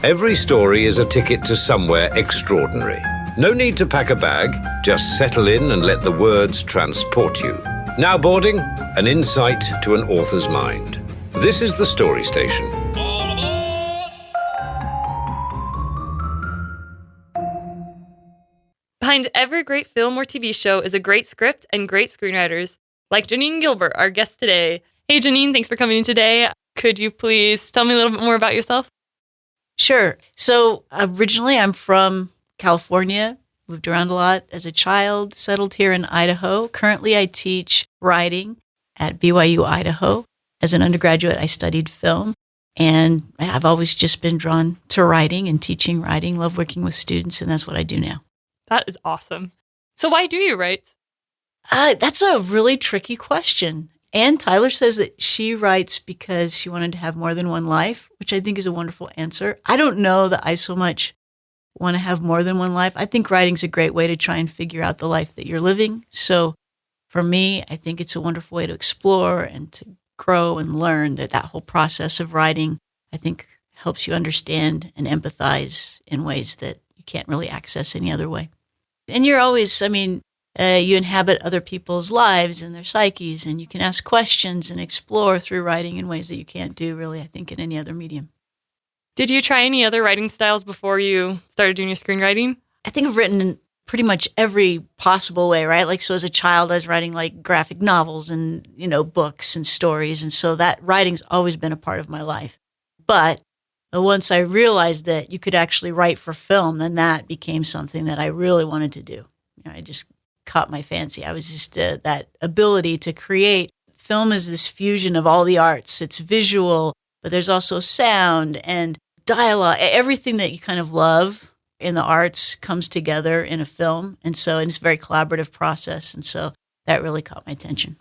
Every story is a ticket to somewhere extraordinary. No need to pack a bag, just settle in and let the words transport you. Now boarding, an insight to an author's mind. This is the Story Station. Behind every great film or TV show is a great script and great screenwriters, like Janine Gilbert, our guest today. Hey, Janine, thanks for coming in today. Could you please tell me a little bit more about yourself? Sure. So originally I'm from California, moved around a lot as a child, settled here in Idaho. Currently I teach writing at BYU, Idaho. As an undergraduate, I studied film, and I've always just been drawn to writing and teaching writing, love working with students, and that's what I do now. That is awesome. So why do you write? That's a really tricky question. Ann Tyler says that she writes because she wanted to have more than one life, which I think is a wonderful answer. I don't know that I so much want to have more than one life. I think writing's a great way to try and figure out the life that you're living. So for me, I think it's a wonderful way to explore and to grow and learn. That whole process of writing, I think, helps you understand and empathize in ways that you can't really access any other way. And you're always, you inhabit other people's lives and their psyches, and you can ask questions and explore through writing in ways that you can't do, really, I think, in any other medium. Did you try any other writing styles before you started doing your screenwriting? I think I've written in pretty much every possible way, right? So as a child, I was writing graphic novels and, books and stories. And so that writing's always been a part of my life. But once I realized that you could actually write for film, then that became something that I really wanted to do. I just caught my fancy. I was just that ability to create. Film is this fusion of all the arts. It's visual, but there's also sound and dialogue. Everything that you kind of love in the arts comes together in a film. And it's a very collaborative process. And so that really caught my attention.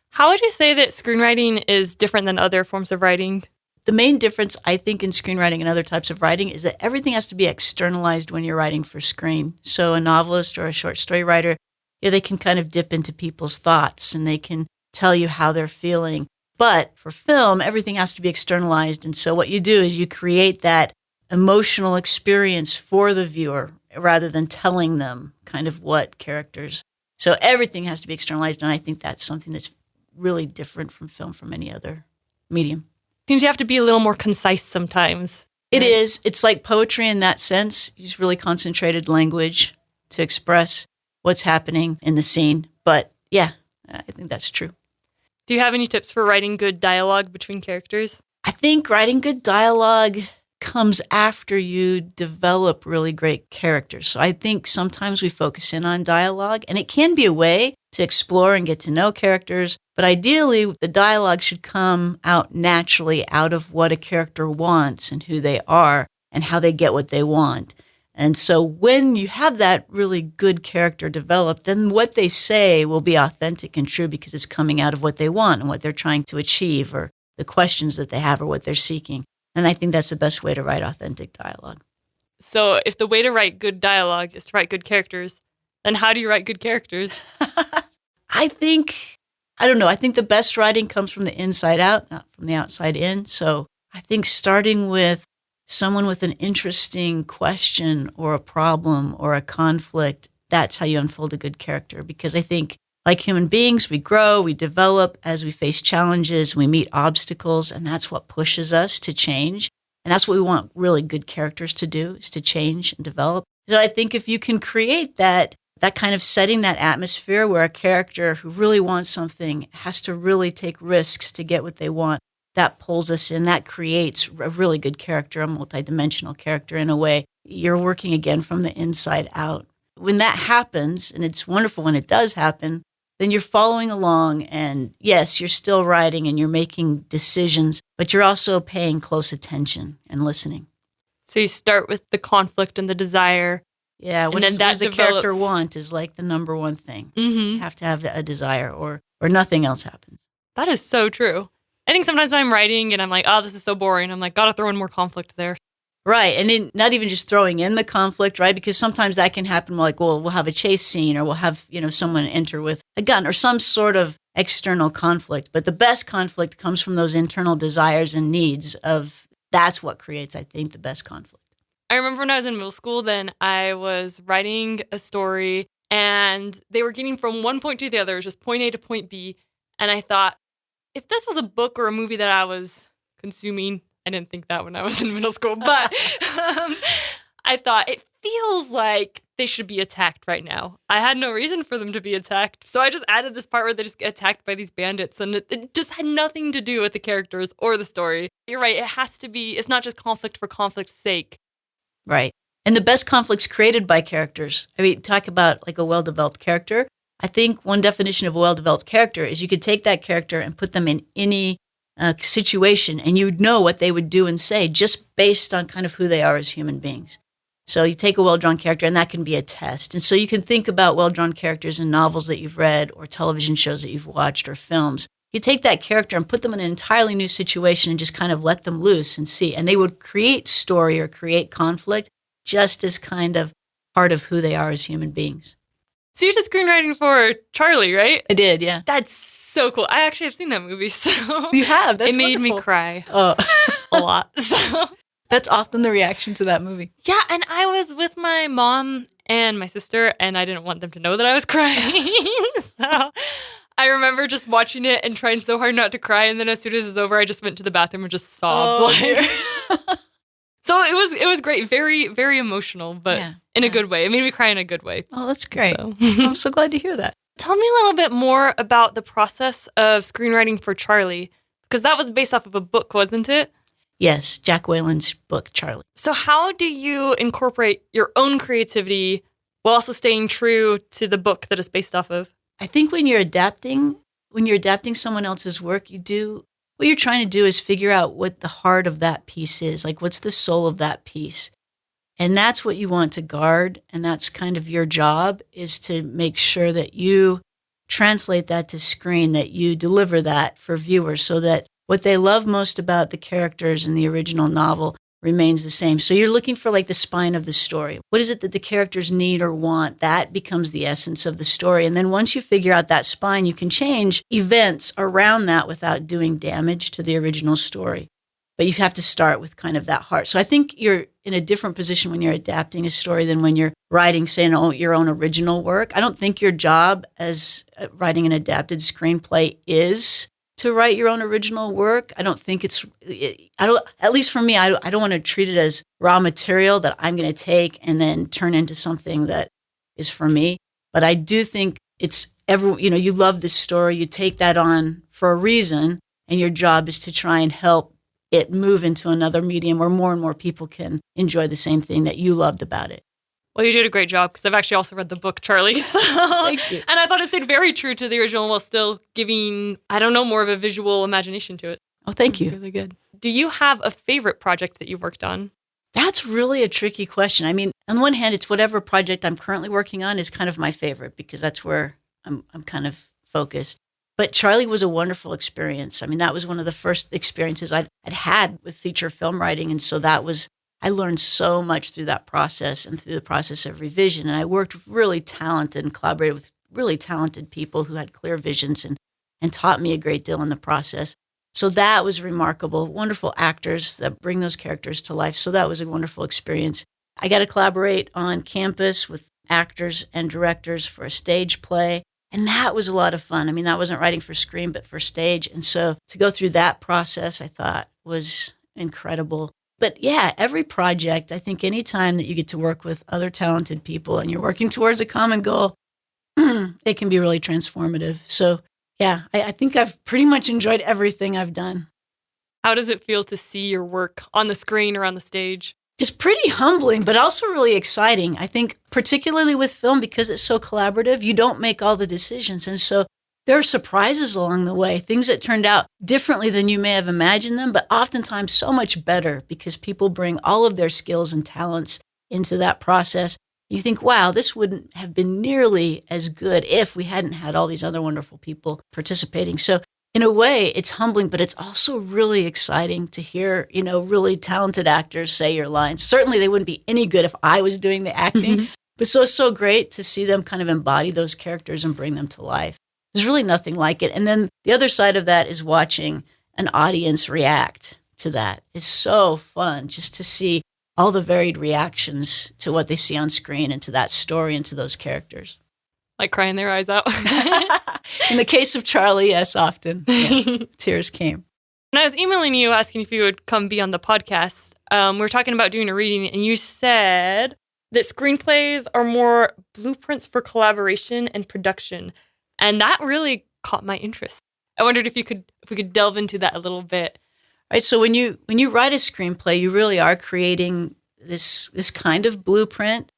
How would you say that screenwriting is different than other forms of writing? The main difference, I think, in screenwriting and other types of writing is that everything has to be externalized when you're writing for screen. So a novelist or a short story writer, they can kind of dip into people's thoughts and they can tell you how they're feeling. But for film, everything has to be externalized. And so what you do is you create that emotional experience for the viewer rather than telling them kind of what characters. So everything has to be externalized. And I think that's something that's really different from film from any other medium. Seems you have to be a little more concise sometimes. It is. It's like poetry in that sense. Use really concentrated language to express what's happening in the scene. But yeah, I think that's true. Do you have any tips for writing good dialogue between characters? I think writing good dialogue comes after you develop really great characters. So I think sometimes we focus in on dialogue, and it can be a way to explore and get to know characters. But ideally, the dialogue should come out naturally out of what a character wants and who they are and how they get what they want. And so when you have that really good character developed, then what they say will be authentic and true because it's coming out of what they want and what they're trying to achieve or the questions that they have or what they're seeking. And I think that's the best way to write authentic dialogue. So if the way to write good dialogue is to write good characters, then how do you write good characters? I think the best writing comes from the inside out, not from the outside in. So I think starting with someone with an interesting question or a problem or a conflict, that's how you unfold a good character. Because I think, like human beings, we grow, we develop as we face challenges, we meet obstacles, and that's what pushes us to change. And that's what we want really good characters to do, is to change and develop. So I think if you can create that kind of setting, that atmosphere where a character who really wants something has to really take risks to get what they want, that pulls us in, that creates a really good character, a multidimensional character in a way. You're working again from the inside out. When that happens, and it's wonderful when it does happen, then you're following along and yes, you're still writing and you're making decisions, but you're also paying close attention and listening. So you start with the conflict and the desire. Yeah, what does the character want is like the number one thing. Mm-hmm. You have to have a desire or nothing else happens. That is so true. I think sometimes when I'm writing and I'm like, oh, this is so boring, I'm like, gotta throw in more conflict there. Right, and not even just throwing in the conflict, right? Because sometimes that can happen like, well, we'll have a chase scene or we'll have, someone enter with a gun or some sort of external conflict. But the best conflict comes from those internal desires and needs that's what creates, I think, the best conflict. I remember when I was in middle school, then I was writing a story and they were getting from one point to the other, it was just point A to point B. And I thought, if this was a book or a movie that I was consuming, I didn't think that when I was in middle school, but I thought it feels like they should be attacked right now. I had no reason for them to be attacked. So I just added this part where they just get attacked by these bandits, and it just had nothing to do with the characters or the story. You're right. It has to be, it's not just conflict for conflict's sake. Right. And the best conflicts created by characters. I mean, talk about like a well-developed character. I think one definition of a well-developed character is you could take that character and put them in any situation and you'd know what they would do and say just based on kind of who they are as human beings. So you take a well-drawn character and that can be a test. And so you can think about well-drawn characters in novels that you've read or television shows that you've watched or films. You take that character and put them in an entirely new situation and just kind of let them loose and see. And they would create story or create conflict just as kind of part of who they are as human beings. So you did screenwriting for Charlie, right? I did, yeah. That's so cool. I actually have seen that movie, so You have? That's it made me wonderful. cry Oh. a lot. So That's often the reaction to that movie. yeah, and I was with my mom and my sister, and I didn't want them to know that I was crying. So I remember just watching it and trying so hard not to cry, and then as soon as it was over, I just went to the bathroom and just sobbed. dear. So it was great, very, very emotional, but Yeah, in a yeah. good way. It made me cry in a good way. Oh, that's great. So. I'm so glad to hear that. Tell me a little bit more about the process of screenwriting for Charlie, because that was based off of a book, wasn't it? Yes, Jack Whalen's book, Charlie. So how do you incorporate your own creativity while also staying true to the book that it's based off of? I think when you're adapting someone else's work, what you're trying to do is figure out what the heart of that piece is, like what's the soul of that piece. And that's what you want to guard. And that's kind of your job, is to make sure that you translate that to screen, that you deliver that for viewers so that what they love most about the characters in the original novel remains the same. So you're looking for like the spine of the story. What is it that the characters need or want? That becomes the essence of the story. And then once you figure out that spine, you can change events around that without doing damage to the original story. But you have to start with kind of that heart. So I think you're in a different position when you're adapting a story than when you're writing, say, your own original work. I don't think your job as writing an adapted screenplay is to write your own original work. I don't think at least for me, I don't want to treat it as raw material that I'm going to take and then turn into something that is for me. But I do think you love this story, you take that on for a reason, and your job is to try and help it move into another medium where more and more people can enjoy the same thing that you loved about it. Well, you did a great job, because I've actually also read the book, Charlie. So. Thank you. And I thought it stayed very true to the original while still giving, more of a visual imagination to it. Oh, thank you. It's really good. Do you have a favorite project that you've worked on? That's really a tricky question. I mean, on one hand, it's whatever project I'm currently working on is kind of my favorite because that's where I'm kind of focused. But Charlie was a wonderful experience. I mean, that was one of the first experiences I'd had with feature film writing. And so I learned so much through that process and through the process of revision. And I worked with really talented and collaborated with really talented people who had clear visions and taught me a great deal in the process. So that was remarkable. Wonderful actors that bring those characters to life. So that was a wonderful experience. I got to collaborate on campus with actors and directors for a stage play. And that was a lot of fun. I mean, that wasn't writing for screen, but for stage. And so to go through that process, I thought was incredible. But yeah, every project, I think any time that you get to work with other talented people and you're working towards a common goal, it can be really transformative. So yeah, I think I've pretty much enjoyed everything I've done. How does it feel to see your work on the screen or on the stage? It's pretty humbling, but also really exciting. I think particularly with film, because it's so collaborative, you don't make all the decisions. And so there are surprises along the way, things that turned out differently than you may have imagined them, but oftentimes so much better because people bring all of their skills and talents into that process. You think, wow, this wouldn't have been nearly as good if we hadn't had all these other wonderful people participating. So in a way, it's humbling, but it's also really exciting to hear, really talented actors say your lines. Certainly they wouldn't be any good if I was doing the acting, but so great to see them kind of embody those characters and bring them to life. There's really nothing like it. And then the other side of that is watching an audience react to that. It's so fun just to see all the varied reactions to what they see on screen and to that story and to those characters. Like crying their eyes out. In the case of Charlie, yes, often. Yeah, tears came. When I was emailing you asking if you would come be on the podcast, we were talking about doing a reading, and you said that screenplays are more blueprints for collaboration and production. And that really caught my interest. I wondered if we could delve into that a little bit. Right. So when you write a screenplay, you really are creating this kind of blueprint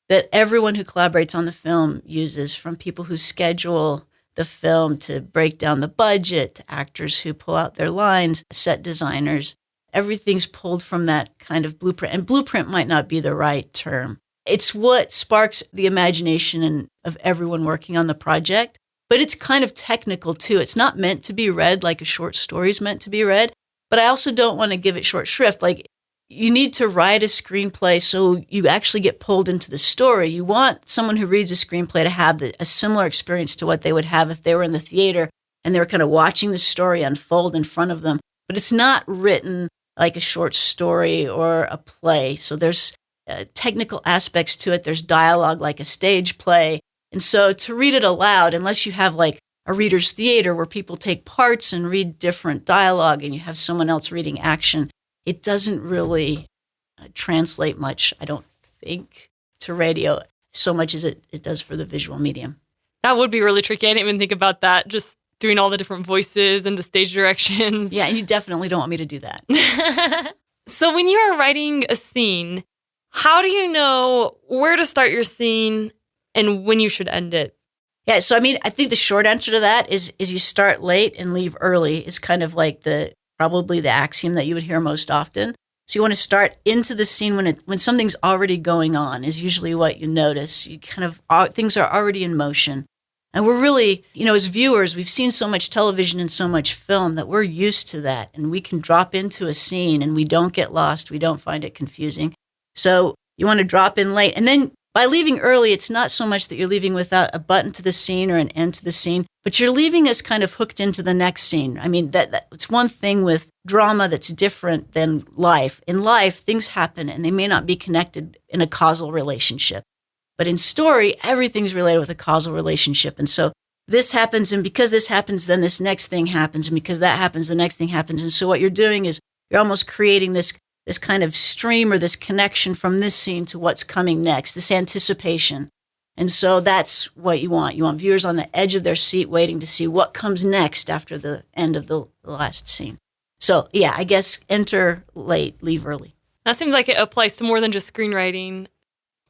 that everyone who collaborates on the film uses, from people who schedule the film to break down the budget, to actors who pull out their lines, set designers. Everything's pulled from that kind of blueprint. And blueprint might not be the right term. It's what sparks the imagination of everyone working on the project. But it's kind of technical too. It's not meant to be read like a short story is meant to be read. But I also don't want to give it short shrift. Like, you need to write a screenplay so you actually get pulled into the story. You want someone who reads a screenplay to have a similar experience to what they would have if they were in the theater and they were kind of watching the story unfold in front of them. But it's not written like a short story or a play. So there's technical aspects to it. There's dialogue like a stage play. And so to read it aloud, unless you have like a reader's theater where people take parts and read different dialogue and you have someone else reading action, it doesn't really translate much, I don't think, to radio so much as it does for the visual medium. That would be really tricky. I didn't even think about that, just doing all the different voices and the stage directions. Yeah, and you definitely don't want me to do that. So when you are writing a scene, how do you know where to start your scene and when you should end it? Yeah, so I mean, I think the short answer to that is you start late and leave early is kind of like probably the axiom that you would hear most often. So you want to start into the scene when something's already going on is usually what you notice. You kind of, things are already in motion. And we're really, as viewers, we've seen so much television and so much film that we're used to that. And we can drop into a scene and we don't get lost. We don't find it confusing. So you want to drop in late. And then by leaving early, it's not so much that you're leaving without a button to the scene or an end to the scene, but you're leaving us kind of hooked into the next scene. I mean, it's one thing with drama that's different than life. In life, things happen and they may not be connected in a causal relationship. But in story, everything's related with a causal relationship. And so this happens, and because this happens, then this next thing happens. And because that happens, the next thing happens. And so what you're doing is you're almost creating this kind of stream or this connection from this scene to what's coming next, this anticipation. And so that's what you want. You want viewers on the edge of their seat waiting to see what comes next after the end of the last scene. So yeah, I guess enter late, leave early. That seems like it applies to more than just screenwriting.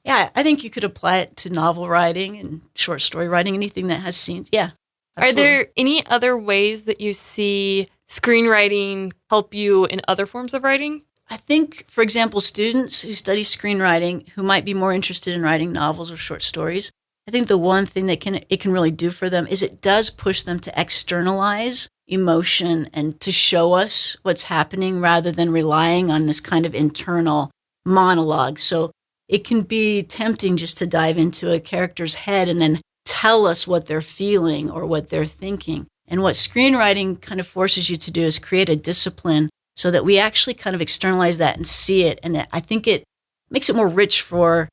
Yeah, I think you could apply it to novel writing and short story writing, anything that has scenes. Yeah. Absolutely. Are there any other ways that you see screenwriting help you in other forms of writing? I think, for example, students who study screenwriting who might be more interested in writing novels or short stories, I think the one thing that it can really do for them is it does push them to externalize emotion and to show us what's happening rather than relying on this kind of internal monologue. So it can be tempting just to dive into a character's head and then tell us what they're feeling or what they're thinking. And what screenwriting kind of forces you to do is create a discipline so that we actually kind of externalize that and see it. And I think it makes it more rich for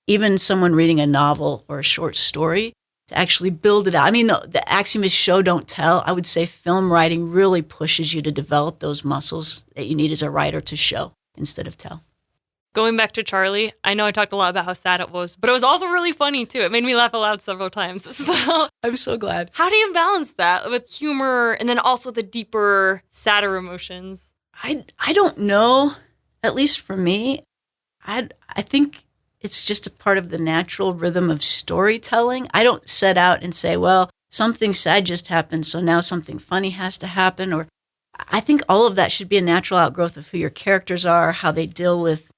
even someone reading a novel or a short story to actually build it out. I mean, the axiom is show, don't tell. I would say film writing really pushes you to develop those muscles that you need as a writer to show instead of tell. Going back to Charlie, I know I talked a lot about how sad it was, but it was also really funny too. It made me laugh aloud several times. So I'm so glad. How do you balance that with humor and then also the deeper, sadder emotions? I don't know. At least for me, I think it's just a part of the natural rhythm of storytelling. I don't set out and say, well, something sad just happened, so now something funny has to happen. Or I think all of that should be a natural outgrowth of who your characters are, how they deal with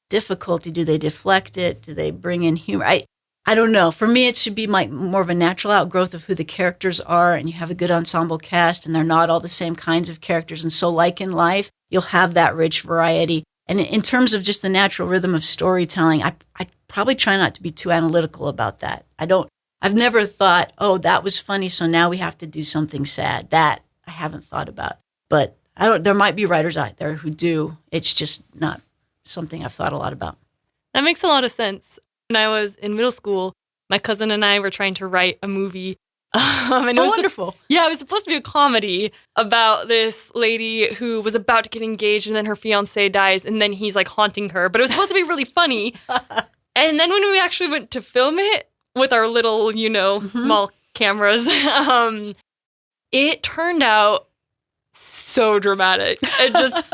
difficulty. Do they deflect it? Do they bring in humor? I don't know. For me, it should be more of a natural outgrowth of who the characters are, and you have a good ensemble cast, and they're not all the same kinds of characters. And so like in life, you'll have that rich variety. And in terms of just the natural rhythm of storytelling, I probably try not to be too analytical about that. I've never thought, oh, that was funny, so now we have to do something sad. That I haven't thought about. But there might be writers out there who do. It's just not something I've thought a lot about. That makes a lot of sense. When I was in middle school, my cousin and I were trying to write a movie. And it was wonderful. Yeah, it was supposed to be a comedy about this lady who was about to get engaged and then her fiance dies and then he's like haunting her. But it was supposed to be really funny. And then when we actually went to film it with our little, small cameras, it turned out so dramatic. It just...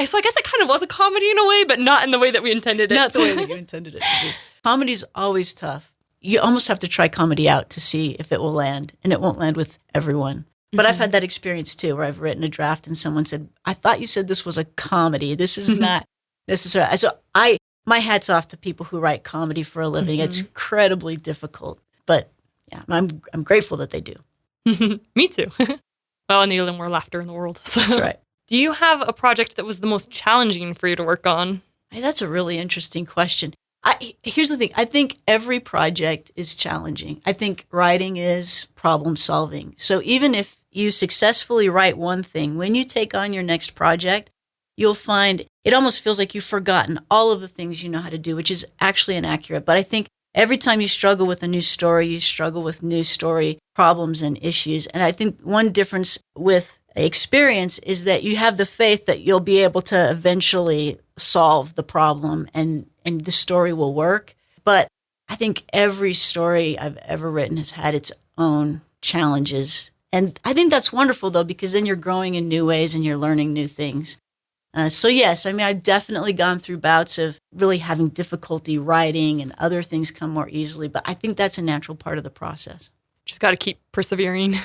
So I guess it kind of was a comedy in a way, but not in the way that we intended it. Not the way that you intended it to be. Comedy's always tough. You almost have to try comedy out to see if it will land, and it won't land with everyone. But I've had that experience too, where I've written a draft and someone said, I thought you said this was a comedy. This is not necessarily. So my hat's off to people who write comedy for a living. It's incredibly difficult. But yeah, I'm grateful that they do. Me too. Well, I need a little more laughter in the world. So. That's right. Do you have a project that was the most challenging for you to work on? Hey, that's a really interesting question. Here's the thing. I think every project is challenging. I think writing is problem solving. So even if you successfully write one thing, when you take on your next project, you'll find it almost feels like you've forgotten all of the things you know how to do, which is actually inaccurate. But I think every time you struggle with a new story, you struggle with new story problems and issues. And I think one difference with experience is that you have the faith that you'll be able to eventually solve the problem and the story will work. But I think every story I've ever written has had its own challenges. And I think that's wonderful, though, because then you're growing in new ways and you're learning new things. So yes, I mean, I've definitely gone through bouts of really having difficulty writing and other things come more easily. But I think that's a natural part of the process. Just got to keep persevering.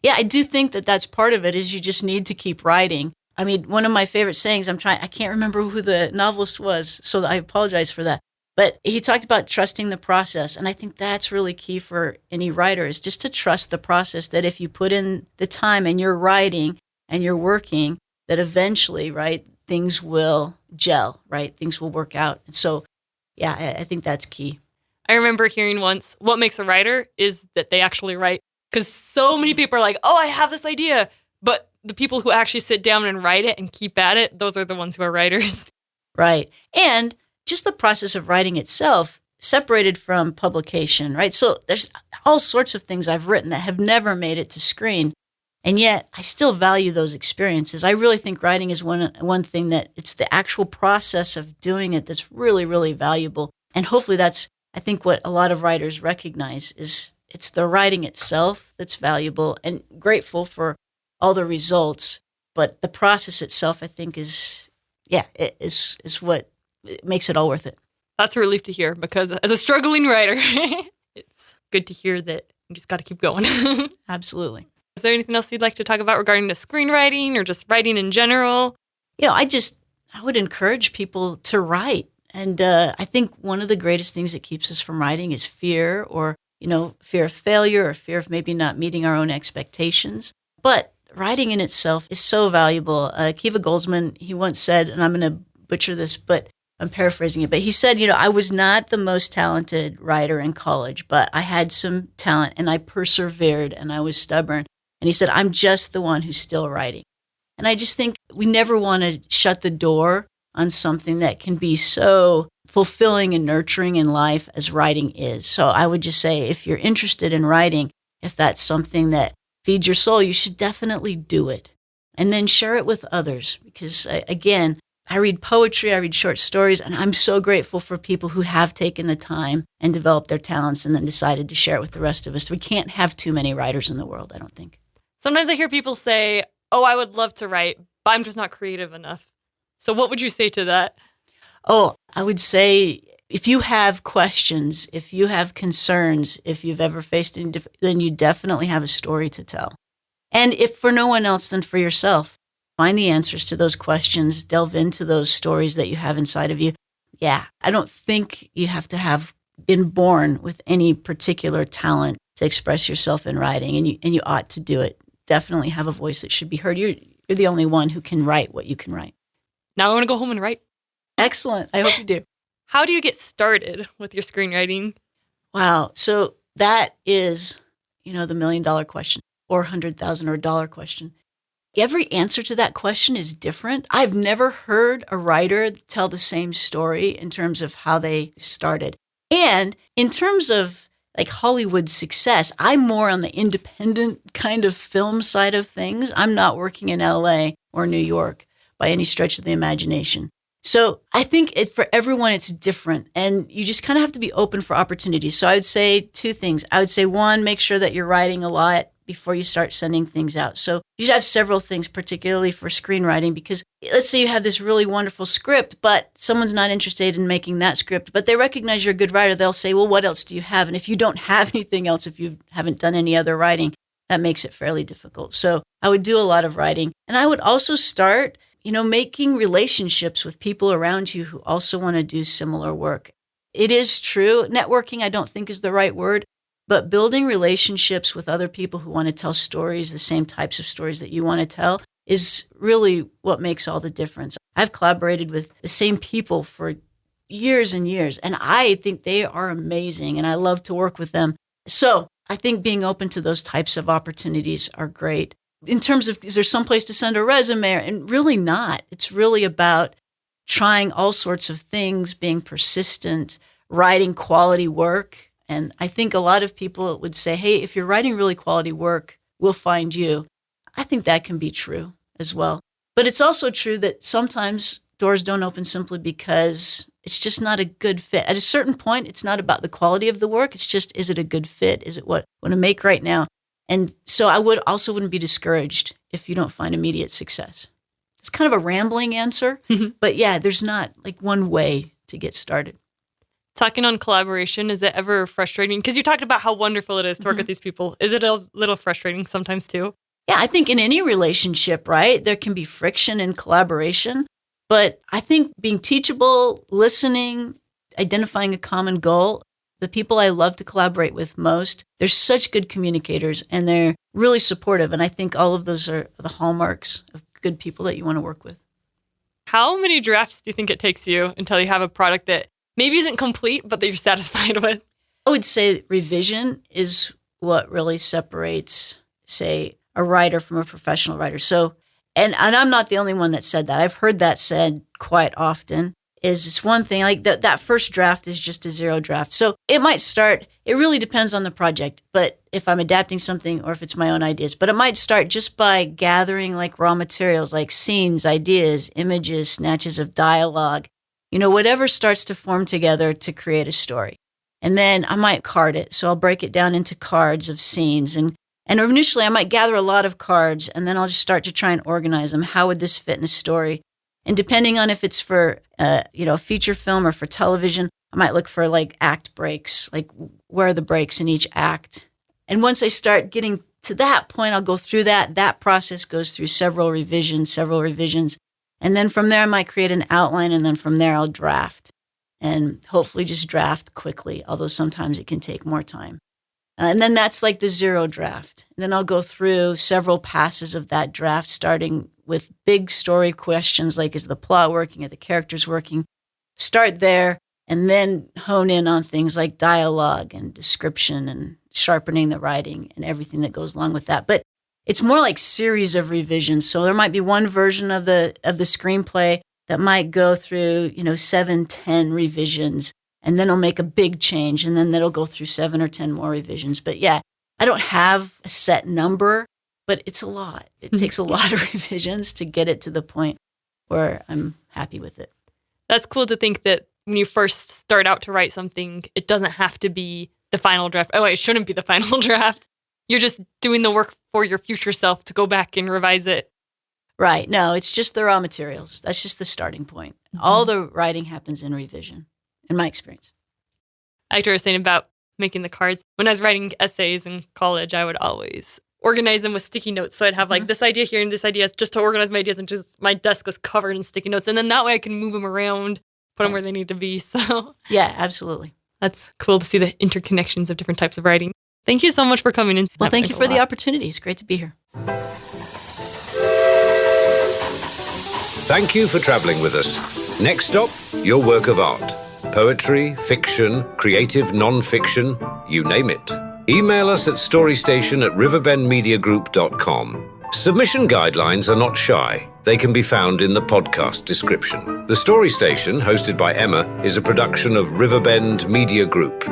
Yeah, I do think that that's part of it is you just need to keep writing. I mean, one of my favorite sayings, I can't remember who the novelist was, so I apologize for that. But he talked about trusting the process. And I think that's really key for any writer is just to trust the process, that if you put in the time and you're writing and you're working, that eventually, right, things will gel, right? Things will work out. And so, yeah, I think that's key. I remember hearing once, what makes a writer is that they actually write. Because so many people are like, oh, I have this idea. But the people who actually sit down and write it and keep at it, those are the ones who are writers. Right. And just the process of writing itself, separated from publication, right? So there's all sorts of things I've written that have never made it to screen. And yet I still value those experiences. I really think writing is one thing that it's the actual process of doing it that's really, really valuable. And hopefully that's, I think, what a lot of writers recognize is it's the writing itself that's valuable and grateful for all the results. But the process itself, I think, is what makes it all worth it. That's a relief to hear because as a struggling writer, it's good to hear that you just got to keep going. Absolutely. Is there anything else you'd like to talk about regarding the screenwriting or just writing in general? I would encourage people to write. And I think one of the greatest things that keeps us from writing is fear or, fear of failure or fear of maybe not meeting our own expectations. But writing in itself is so valuable. Kiva Goldsman, he once said, and I'm going to butcher this, but I'm paraphrasing it, but he said, I was not the most talented writer in college, but I had some talent and I persevered and I was stubborn. And he said, I'm just the one who's still writing. And I just think we never want to shut the door on something that can be so fulfilling and nurturing in life as writing is. So I would just say, if you're interested in writing, if that's something that feeds your soul, you should definitely do it. And then share it with others. Because again, I read poetry, I read short stories, and I'm so grateful for people who have taken the time and developed their talents and then decided to share it with the rest of us. We can't have too many writers in the world, I don't think. Sometimes I hear people say, oh, I would love to write, but I'm just not creative enough. So what would you say to that? Oh, I would say if you have questions, if you have concerns, if you've ever faced any, then you definitely have a story to tell. And if for no one else, then for yourself. Find the answers to those questions, delve into those stories that you have inside of you. Yeah, I don't think you have to have been born with any particular talent to express yourself in writing, and you ought to do it. Definitely have a voice that should be heard. You're the only one who can write what you can write. Now I want to go home and write. Excellent. I hope you do. How do you get started with your screenwriting? Wow. So that is, the $1 million question or $100,000 or $1 question. every answer to that question is different. I've never heard a writer tell the same story in terms of how they started. And in terms of like Hollywood success, I'm more on the independent kind of film side of things. I'm not working in LA or New York by any stretch of the imagination. So I think for everyone, it's different. And you just kind of have to be open for opportunities. So I would say two things. I would say, one, make sure that you're writing a lot before you start sending things out. So you should have several things, particularly for screenwriting, because let's say you have this really wonderful script, but someone's not interested in making that script, but they recognize you're a good writer. They'll say, well, what else do you have? And if you don't have anything else, if you haven't done any other writing, that makes it fairly difficult. So I would do a lot of writing. And I would also start, making relationships with people around you who also want to do similar work. It is true. Networking, I don't think is the right word. But building relationships with other people who want to tell stories, the same types of stories that you want to tell, is really what makes all the difference. I've collaborated with the same people for years and years, and I think they are amazing, and I love to work with them. So I think being open to those types of opportunities are great. In terms of, is there some place to send a resume? And really not. It's really about trying all sorts of things, being persistent, writing quality work. And I think a lot of people would say, hey, if you're writing really quality work, we'll find you. I think that can be true as well. But it's also true that sometimes doors don't open simply because it's just not a good fit. At a certain point, it's not about the quality of the work. It's just, is it a good fit? Is it what I want to make right now? And so I wouldn't be discouraged if you don't find immediate success. It's kind of a rambling answer, but yeah, there's not like one way to get started. Talking on collaboration, is it ever frustrating? Because you talked about how wonderful it is to work with these people. Is it a little frustrating sometimes too? Yeah, I think in any relationship, right, there can be friction in collaboration. But I think being teachable, listening, identifying a common goal, the people I love to collaborate with most, they're such good communicators and they're really supportive. And I think all of those are the hallmarks of good people that you want to work with. How many drafts do you think it takes you until you have a product that maybe isn't complete, but that you're satisfied with? I would say revision is what really separates, say, a writer from a professional writer. So, and I'm not the only one that said that. I've heard that said quite often. It's one thing, like that first draft is just a zero draft. So it might start, it really depends on the project, but if I'm adapting something or if it's my own ideas, but it might start just by gathering like raw materials, like scenes, ideas, images, snatches of dialogue, whatever starts to form together to create a story. And then I might card it. So I'll break it down into cards of scenes. And initially I might gather a lot of cards and then I'll just start to try and organize them. How would this fit in a story? And depending on if it's for, a feature film or for television, I might look for like act breaks, like where are the breaks in each act? And once I start getting to that point, I'll go through that. That process goes through several revisions. And then from there, I might create an outline. And then from there, I'll draft and hopefully just draft quickly, although sometimes it can take more time. And then that's like the zero draft. And then I'll go through several passes of that draft, starting with big story questions like, is the plot working? Are the characters working? Start there and then hone in on things like dialogue and description and sharpening the writing and everything that goes along with that. But it's more like series of revisions. So there might be one version of the screenplay that might go through, 7, 10 revisions. And then I'll make a big change, and then that'll go through 7 or 10 more revisions. But yeah, I don't have a set number, but it's a lot. It takes a lot of revisions to get it to the point where I'm happy with it. That's cool to think that when you first start out to write something, it doesn't have to be the final draft. Oh, it shouldn't be the final draft. You're just doing the work for your future self to go back and revise it. Right. No, it's just the raw materials. That's just the starting point. All the writing happens in revision. In my experience. Like you were saying about making the cards. When I was writing essays in college, I would always organize them with sticky notes. So I'd have like this idea here and this idea just to organize my ideas, and just my desk was covered in sticky notes. And then that way I can move them around, put them where they need to be. So yeah, absolutely. That's cool to see the interconnections of different types of writing. Thank you so much for coming in. Well, thank you for the opportunity. It's great to be here. Thank you for traveling with us. Next stop, your work of art. Poetry, fiction, creative non-fiction, you name it. Email us at storystation@riverbendmediagroup.com. Submission guidelines are not shy. They can be found in the podcast description. The Story Station, hosted by Emma, is a production of Riverbend Media Group.